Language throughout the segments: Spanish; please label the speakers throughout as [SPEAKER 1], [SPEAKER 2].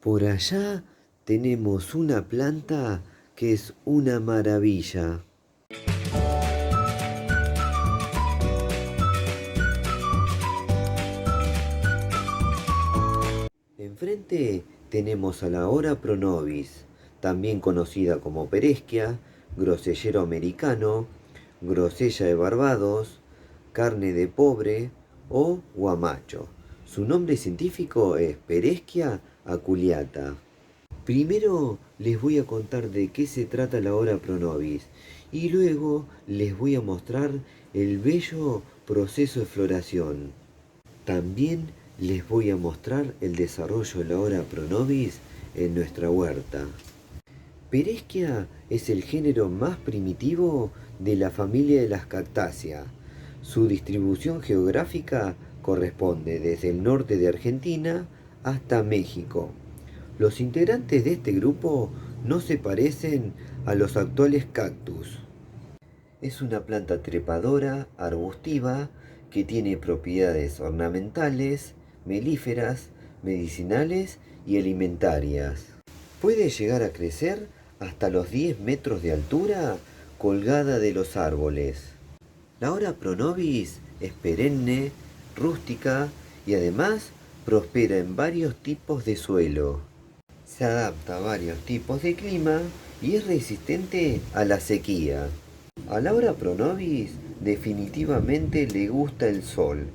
[SPEAKER 1] Por allá tenemos una planta que es una maravilla. Enfrente tenemos a la Hora Pronovis, también conocida como Peresquia, grosellero americano, grosella de Barbados, carne de pobre o guamacho. Su nombre científico es Peresquia aculeata. Primero les voy a contar de qué se trata la Hora Pronovis y luego les voy a mostrar el bello proceso de floración. También les voy a mostrar el desarrollo de la Hora Pronovis en nuestra huerta. Peresquia es el género más primitivo de la familia de las cactáceas. Su distribución geográfica corresponde desde el norte de Argentina hasta México. Los integrantes de este grupo no se parecen a los actuales cactus. Es una planta trepadora, arbustiva, que tiene propiedades ornamentales, melíferas, medicinales y alimentarias. Puede llegar a crecer hasta los 10 metros de altura colgada de los árboles. La Hora Pronovis es perenne, rústica y además prospera en varios tipos de suelo. Se adapta a varios tipos de clima y es resistente a la sequía. A la Hora Pronovis definitivamente le gusta el sol,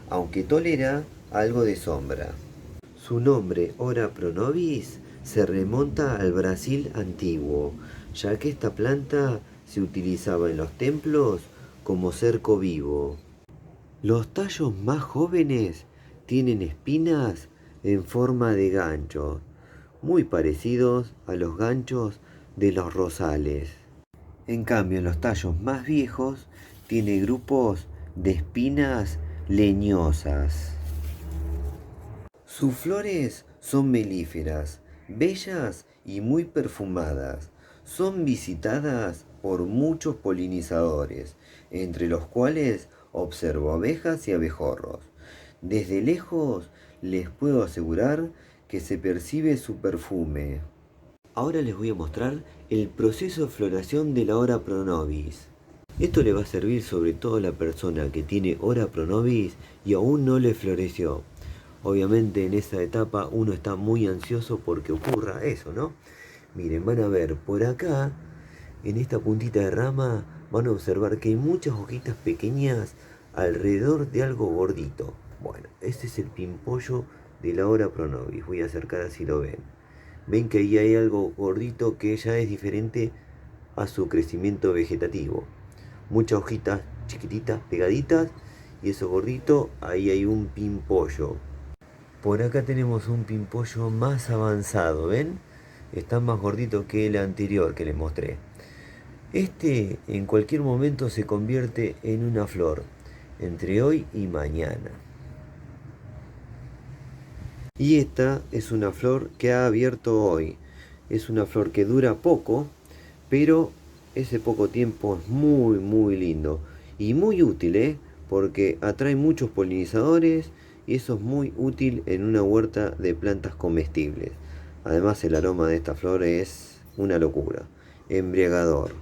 [SPEAKER 1] aunque tolera algo de sombra. Su nombre, Hora Pronovis, se remonta al Brasil antiguo, ya que esta planta se utilizaba en los templos como cerco vivo. Los tallos más jóvenes tienen espinas en forma de ganchos, muy parecidos a los ganchos de los rosales. En cambio, los tallos más viejos tienen grupos de espinas leñosas. Sus flores son melíferas, bellas y muy perfumadas. Son visitadas por muchos polinizadores, entre los cuales observo abejas y abejorros. Desde lejos les puedo asegurar que se percibe su perfume. Ahora les voy a mostrar el proceso de floración de la Hora Pronovis. Esto le va a servir sobre todo a la persona que tiene Hora Pronovis y aún no le floreció. Obviamente en esa etapa uno está muy ansioso porque ocurra eso, ¿no? Miren, van a ver por acá, en esta puntita de rama, van a observar que hay muchas hojitas pequeñas alrededor de algo gordito. Bueno, ese es el pimpollo de la Hora Pronovis. Voy a acercar así lo ven. Ven que ahí hay algo gordito que ya es diferente a su crecimiento vegetativo. Muchas hojitas chiquititas pegaditas y eso gordito, ahí hay un pimpollo. Por acá tenemos un pimpollo más avanzado, ¿ven? Está más gordito que el anterior que les mostré. Este en cualquier momento se convierte en una flor, entre hoy y mañana. Y esta es una flor que ha abierto hoy. Es una flor que dura poco, pero ese poco tiempo es muy lindo. Y muy útil, porque atrae muchos polinizadores y eso es muy útil en una huerta de plantas comestibles. Además el aroma de esta flor es una locura, embriagador.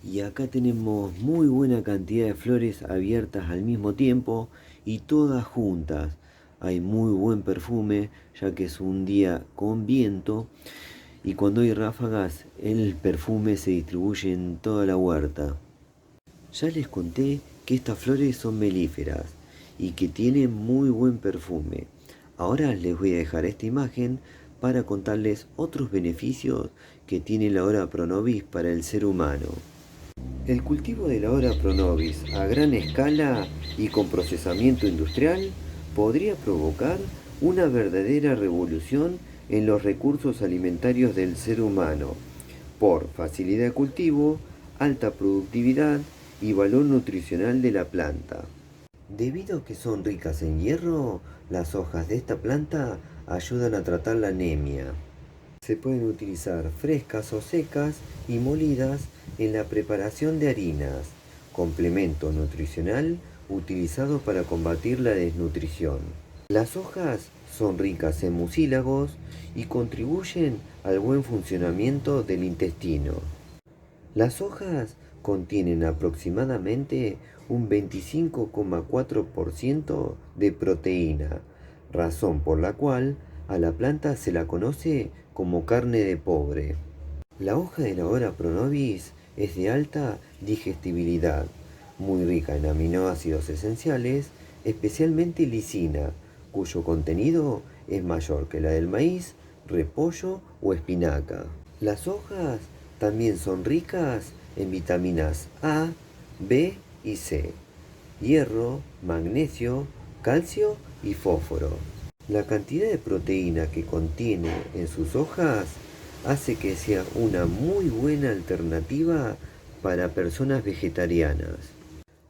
[SPEAKER 1] Y acá tenemos muy buena cantidad de flores abiertas al mismo tiempo y todas juntas. Hay muy buen perfume ya que es un día con viento y cuando hay ráfagas el perfume se distribuye en toda la huerta. Ya les conté que estas flores son melíferas y que tienen muy buen perfume. Ahora les voy a dejar esta imagen para contarles otros beneficios que tiene la Hora Pronovis para el ser humano. El cultivo de la Hora Pronovis a gran escala y con procesamiento industrial podría provocar una verdadera revolución en los recursos alimentarios del ser humano, por facilidad de cultivo, alta productividad y valor nutricional de la planta. Debido a que son ricas en hierro, las hojas de esta planta ayudan a tratar la anemia. Se pueden utilizar frescas o secas y molidas en la preparación de harinas, complemento nutricional utilizado para combatir la desnutrición. Las hojas son ricas en mucílagos y contribuyen al buen funcionamiento del intestino. Las hojas contienen aproximadamente un 25,4% de proteína, razón por la cual a la planta se la conoce como carne de pobre. La hoja de la Ora Pronobis es de alta digestibilidad, muy rica en aminoácidos esenciales, especialmente lisina, cuyo contenido es mayor que la del maíz, repollo o espinaca. Las hojas también son ricas en vitaminas A, B y C, hierro, magnesio, calcio y fósforo. La cantidad de proteína que contiene en sus hojas hace que sea una muy buena alternativa para personas vegetarianas.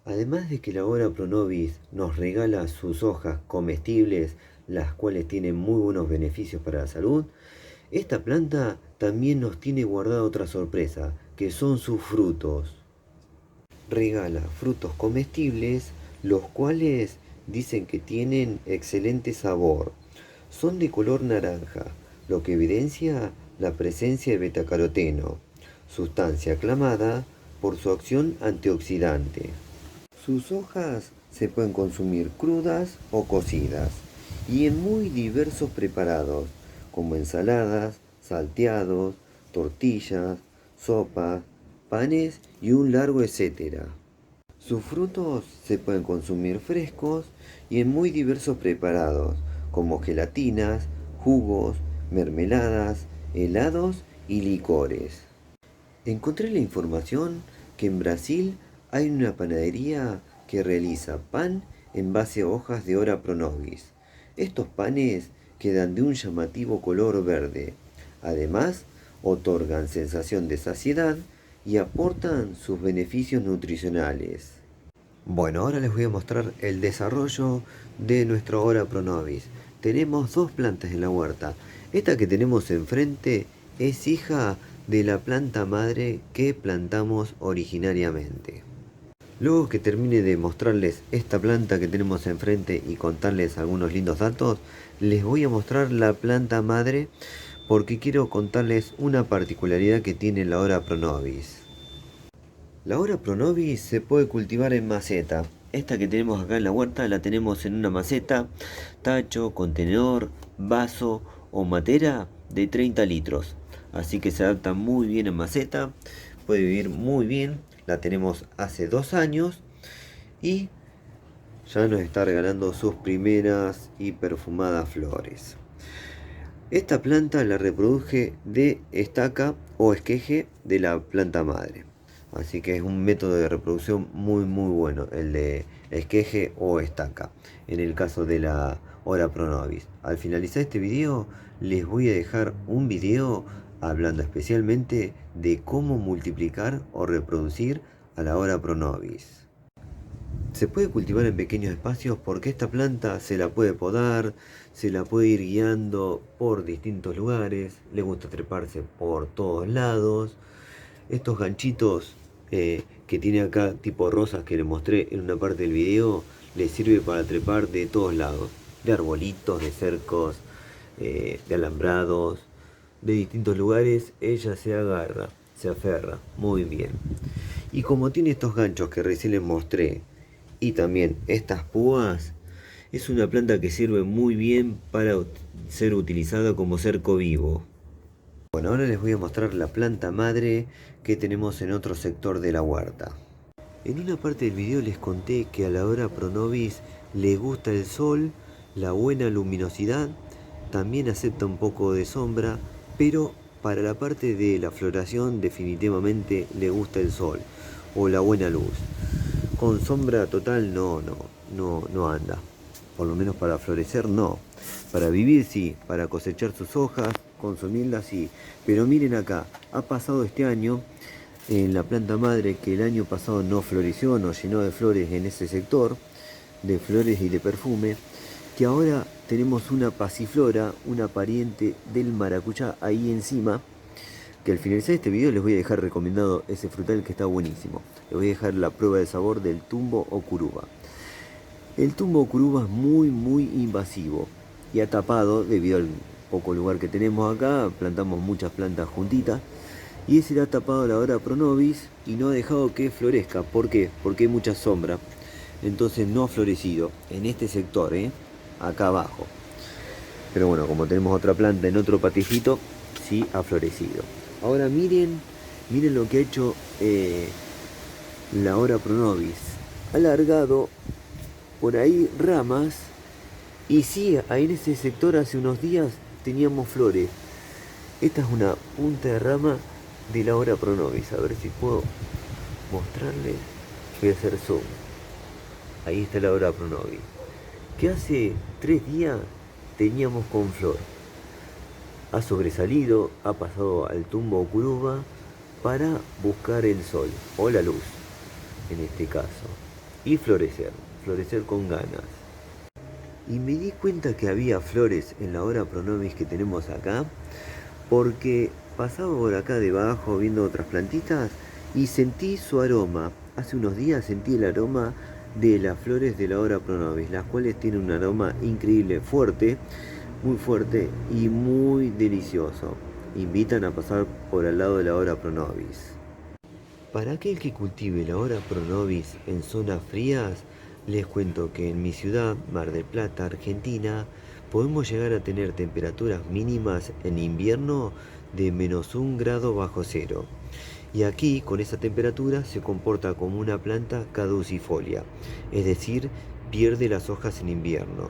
[SPEAKER 1] Además de que la Ora Pronobis nos regala sus hojas comestibles, las cuales tienen muy buenos beneficios para la salud, esta planta también nos tiene guardada otra sorpresa, que son sus frutos. Regala frutos comestibles, los cuales dicen que tienen excelente sabor. Son de color naranja, lo que evidencia la presencia de betacaroteno, sustancia aclamada por su acción antioxidante. Sus hojas se pueden consumir crudas o cocidas y en muy diversos preparados, como ensaladas, salteados, tortillas, sopas, panes y un largo etcétera. Sus frutos se pueden consumir frescos y en muy diversos preparados, como gelatinas, jugos, mermeladas, helados y licores. Encontré la información que en Brasil hay una panadería que realiza pan en base a hojas de Ora Pronobis. Estos panes quedan de un llamativo color verde. Además, otorgan sensación de saciedad y aportan sus beneficios nutricionales. Bueno, ahora les voy a mostrar el desarrollo de nuestra Ora Pronobis. Tenemos dos plantas en la huerta. Esta que tenemos enfrente es hija de la planta madre que plantamos originariamente. Luego que termine de mostrarles esta planta que tenemos enfrente y contarles algunos lindos datos, les voy a mostrar la planta madre porque quiero contarles una particularidad que tiene la Ora Pronobis. La Ora Pronobis se puede cultivar en maceta. Esta que tenemos acá en la huerta la tenemos en una maceta, tacho, contenedor, vaso o matera de 30 litros. Así que se adapta muy bien en maceta, puede vivir muy bien. La tenemos hace 2 años y ya nos está regalando sus primeras y perfumadas flores. Esta planta la reproduje de estaca o esqueje de la planta madre. Así que es un método de reproducción muy bueno, el de esqueje o estaca, en el caso de la Ora Pronobis. Al finalizar este video les voy a dejar un video hablando especialmente de cómo multiplicar o reproducir a la Ora Pronobis. Se puede cultivar en pequeños espacios porque esta planta se la puede podar, se la puede ir guiando por distintos lugares, le gusta treparse por todos lados. Estos ganchitos que tiene acá tipo rosas que les mostré en una parte del video, les sirve para trepar de todos lados, de arbolitos, de cercos, de alambrados, de distintos lugares. Ella se agarra, se aferra muy bien. Y como tiene estos ganchos que recién les mostré y también estas púas, es una planta que sirve muy bien para ser utilizada como cerco vivo. Bueno, ahora les voy a mostrar la planta madre que tenemos en otro sector de la huerta. En una parte del video les conté que a la Ora Pronobis le gusta el sol, la buena luminosidad, también acepta un poco de sombra, pero para la parte de la floración definitivamente le gusta el sol o la buena luz. Con sombra total no anda. Por lo menos para florecer no. Para vivir sí, para cosechar sus hojas, consumirlas sí. Pero miren acá, ha pasado este año en la planta madre que el año pasado no floreció, no llenó de flores en ese sector, de flores y de perfume, que ahora tenemos una pasiflora, una pariente del maracuyá ahí encima, que al finalizar este video les voy a dejar recomendado ese frutal que está buenísimo. Les voy a dejar la prueba de sabor del tumbo o curuba. El tumbo o curuba es muy invasivo. y ha tapado, debido al poco lugar que tenemos acá, plantamos muchas plantas juntitas, y ese le ha tapado la hora pronovis y no ha dejado que florezca. ¿Por qué? Porque hay mucha sombra, entonces no ha florecido en este sector, acá abajo. Pero bueno, como tenemos otra planta en otro patijito, sí ha florecido. Ahora miren lo que ha hecho la hora pronovis. Ha alargado por ahí ramas. Y sí, ahí en ese sector hace unos días teníamos flores. Esta es una punta de rama de la hora pronovis. A ver si puedo mostrarle. Voy a hacer zoom. Ahí está la hora pronovis, que hace 3 días teníamos con flor. Ha sobresalido, ha pasado al tumbo curuba para buscar el sol o la luz, en este caso, y florecer con ganas. Y me di cuenta que había flores en la hora pronovis que tenemos acá, porque pasaba por acá debajo viendo otras plantitas y sentí su aroma. Hace unos días sentí el aroma de las flores de la hora pronovis, las cuales tienen un aroma increíble, fuerte, muy fuerte y muy delicioso. Invitan a pasar por al lado de la hora pronovis. Para aquel que cultive la hora pronovis en zonas frías, les cuento que en mi ciudad, Mar del Plata, Argentina, podemos llegar a tener temperaturas mínimas en invierno de -1 grado bajo cero. Y aquí, con esa temperatura, se comporta como una planta caducifolia, es decir, pierde las hojas en invierno.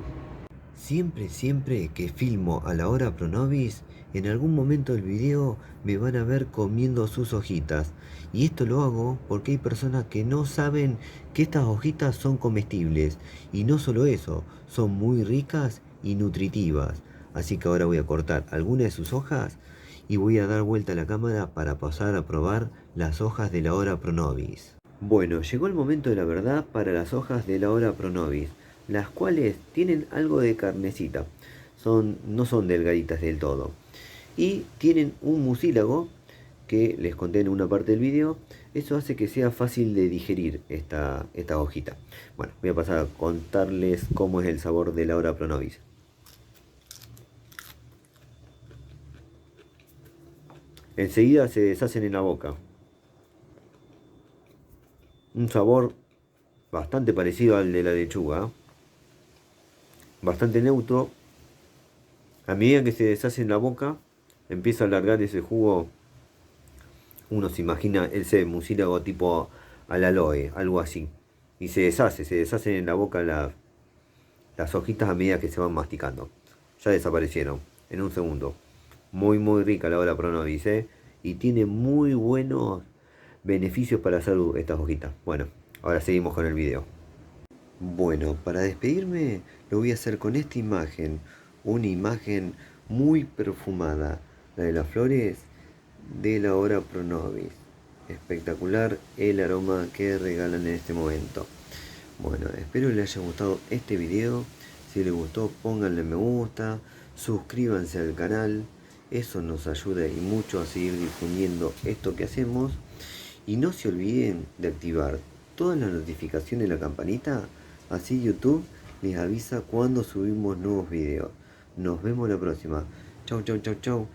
[SPEAKER 1] Siempre que filmo a la hora pronovis, en algún momento del video me van a ver comiendo sus hojitas. Y esto lo hago porque hay personas que no saben que estas hojitas son comestibles. Y no solo eso, son muy ricas y nutritivas. Así que ahora voy a cortar algunas de sus hojas y voy a dar vuelta a la cámara para pasar a probar las hojas de la hora pronovis. Bueno, llegó el momento de la verdad para las hojas de la hora pronovis, las cuales tienen algo de carnecita, no son delgaditas del todo, y tienen un mucílago que les conté en una parte del video. Eso hace que sea fácil de digerir esta hojita. Bueno, voy a pasar a contarles cómo es el sabor de la hora pronovis. Enseguida se deshacen en la boca. Un sabor bastante parecido al de la lechuga, bastante neutro. A medida que se deshace en la boca, empieza a alargar ese jugo. Uno se imagina ese mucílago tipo al aloe, algo así. Y se deshacen en la boca las hojitas a medida que se van masticando. Ya desaparecieron en un segundo. Muy rica la hora pronovis, y tiene muy buenos beneficios para la salud estas hojitas. Bueno, ahora seguimos con el video. Bueno, para despedirme lo voy a hacer con esta imagen, una imagen muy perfumada, la de las flores de la hora pronovis. Espectacular el aroma que regalan en este momento. Bueno, espero les haya gustado este video. Si les gustó, pónganle me gusta, suscríbanse al canal, eso nos ayuda y mucho a seguir difundiendo esto que hacemos. Y no se olviden de activar todas las notificaciones de la campanita, así YouTube les avisa cuando subimos nuevos videos. Nos vemos la próxima. Chau.